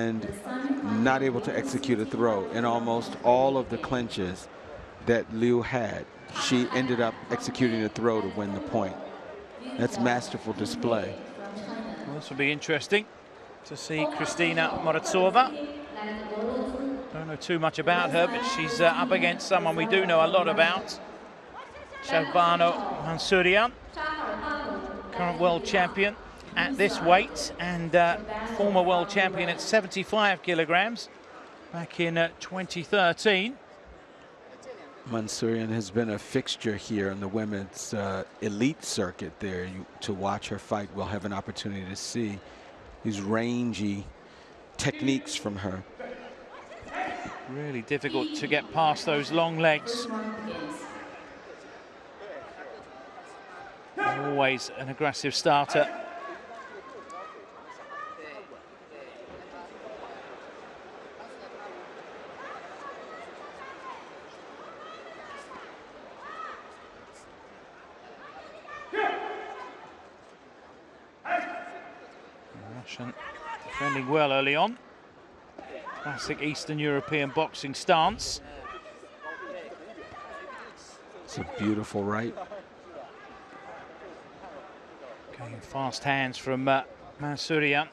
and not able to execute a throw. In almost all of the clinches that Liu had, she ended up executing a throw to win the point. That's masterful display. Well, this will be interesting to see Kristina Morozova. Don't know too much about her, but she's up against someone we do know a lot about. Shahbano Mansourian, current world champion at this weight and former world champion at 75 kilograms back in 2013. Mansourian has been a fixture here in the women's elite circuit there. To watch her fight, we'll have an opportunity to see these rangy techniques from her. Really difficult to get past those long legs. Always an aggressive starter. Russian defending well early on. Classic Eastern European boxing stance. It's a beautiful right. Going fast hands from Mansourian.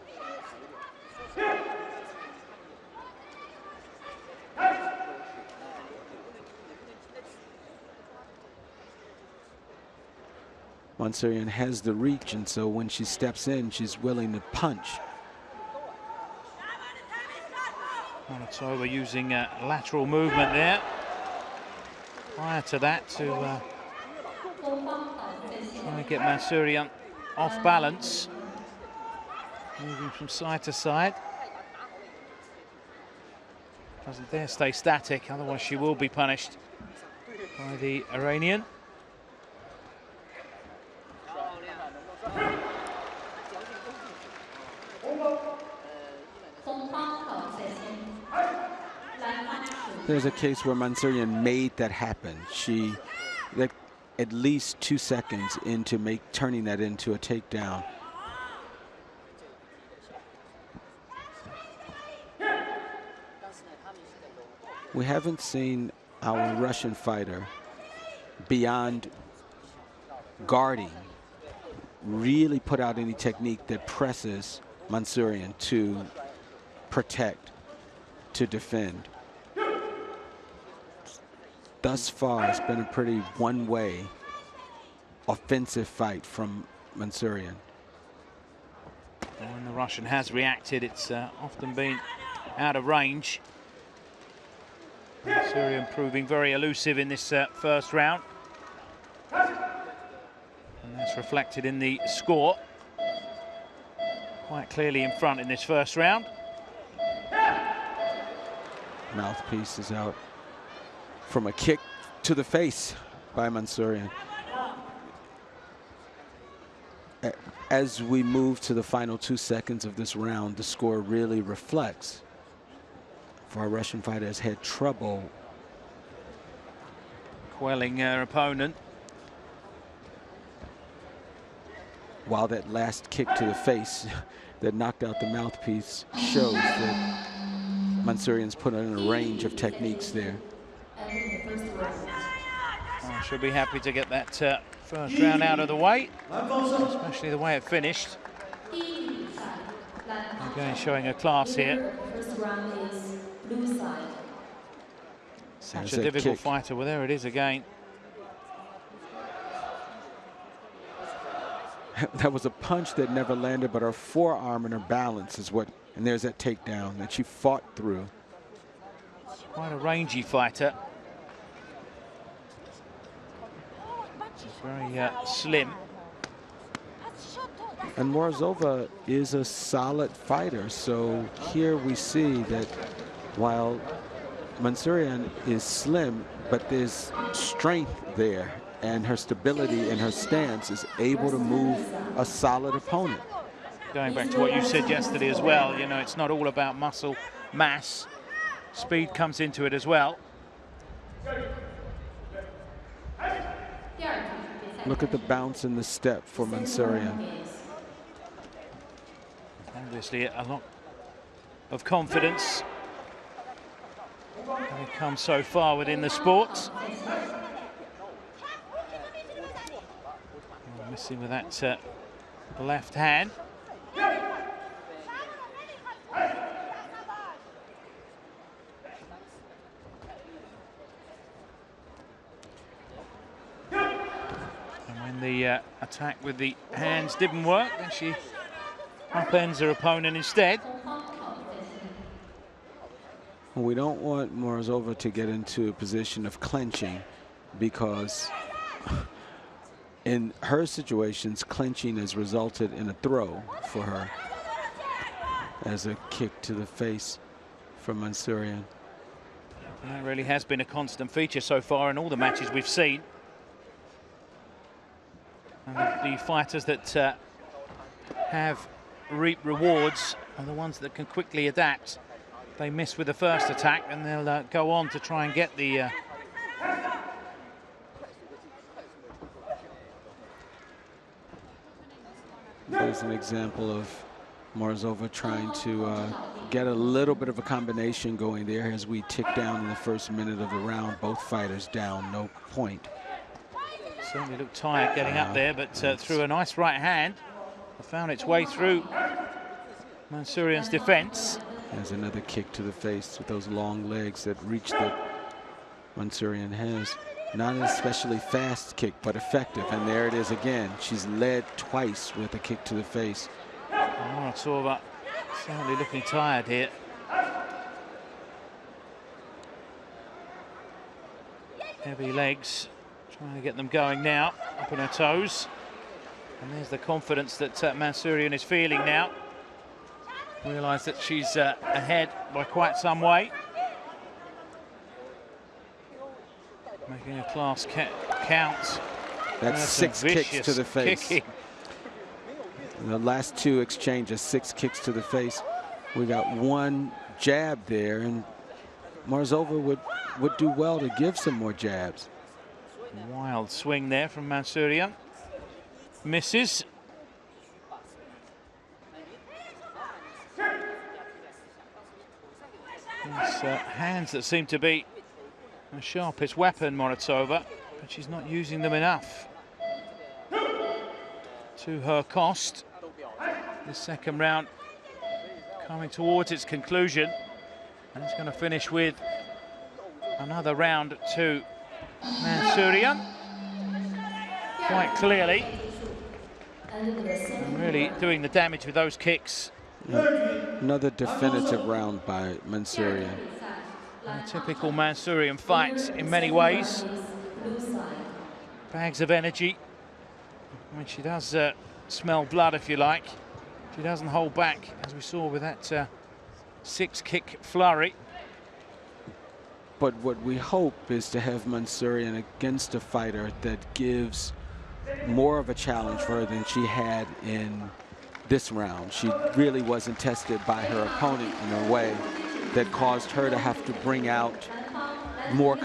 Mansourian has the reach, and so when she steps in, she's willing to punch. Morozova using lateral movement there. Prior to that, to try to get Mansourian off balance. Moving from side to side. Doesn't dare stay static, otherwise she will be punished by the Iranian. There's a case where Mansourian made that happen. She, at least 2 seconds into turning that into a takedown. We haven't seen our Russian fighter, beyond guarding, really put out any technique that presses Mansourian to protect, to defend. Thus far, it's been a pretty one-way offensive fight from Mansourian. When the Russian has reacted, it's often been out of range. Mansourian proving very elusive in this first round. And that's reflected in the score. Quite clearly in front in this first round. Mouthpiece is out from a kick to the face by Mansourian. As we move to the final 2 seconds of this round, the score really reflects. For our Russian fighter has had trouble quelling her opponent. While that last kick to the face that knocked out the mouthpiece shows that Mansourian's put in a range of techniques there. I should be happy to get that first round out of the way, especially the way it finished. Again, showing a class here. Such a difficult fighter. Well, there it is again. That was a punch that never landed, but her forearm and her balance is what, and there's that takedown that she fought through. Quite a rangy fighter. She's very slim. And Morozova is a solid fighter, so here we see that while Mansourian is slim, but there's strength there, and her stability and her stance is able to move a solid opponent. Going back to what you said yesterday as well, you know, it's not all about muscle mass. Speed comes into it as well. Look at the bounce in the step for Mansourian. Obviously a lot of confidence. They've come so far within the sport. Missing with that left hand. And when the attack with the hands didn't work, then she upends her opponent instead. We don't want Morozova to get into a position of clenching, because in her situations, clenching has resulted in a throw for her, as a kick to the face from Mansourian. And that really has been a constant feature so far in all the matches we've seen. And the fighters that have reaped rewards are the ones that can quickly adapt. They miss with the first attack, and they'll go on to try and get the There's an example of Morozova trying to get a little bit of a combination going there as we tick down in the first minute of the round. Both fighters down, no point. Certainly looked tired getting up there, but through a nice right hand, found its way through Mansourian's defense. There's another kick to the face with those long legs, that reach that Mansourian has. Not an especially fast kick, but effective. And there it is again. She's led twice with a kick to the face. Morozova certainly looking tired here. Heavy legs, trying to get them going now, up on her toes. And there's the confidence that Mansourian is feeling now. Realise that she's ahead by quite some way. Making a class count. That's 6 kicks to the face. Kicking. The last 2 exchanges, 6 kicks to the face. We got 1 jab there, and Morozova would do well to give some more jabs. Wild swing there from Mansourian. Misses. It's hands that seem to be the sharpest weapon, Morozova, but she's not using them enough. To her cost. The second round coming towards its conclusion, and it's going to finish with another round to Mansourian. Quite clearly. And really doing the damage with those kicks. Another definitive round by Mansourian. A typical Mansourian fight in many ways. Bags of energy. When she does smell blood, if you like, she doesn't hold back, as we saw with that 6-kick flurry. But what we hope is to have Mansourian against a fighter that gives more of a challenge for her than she had in this round. She really wasn't tested by her opponent in a way that caused her to have to bring out more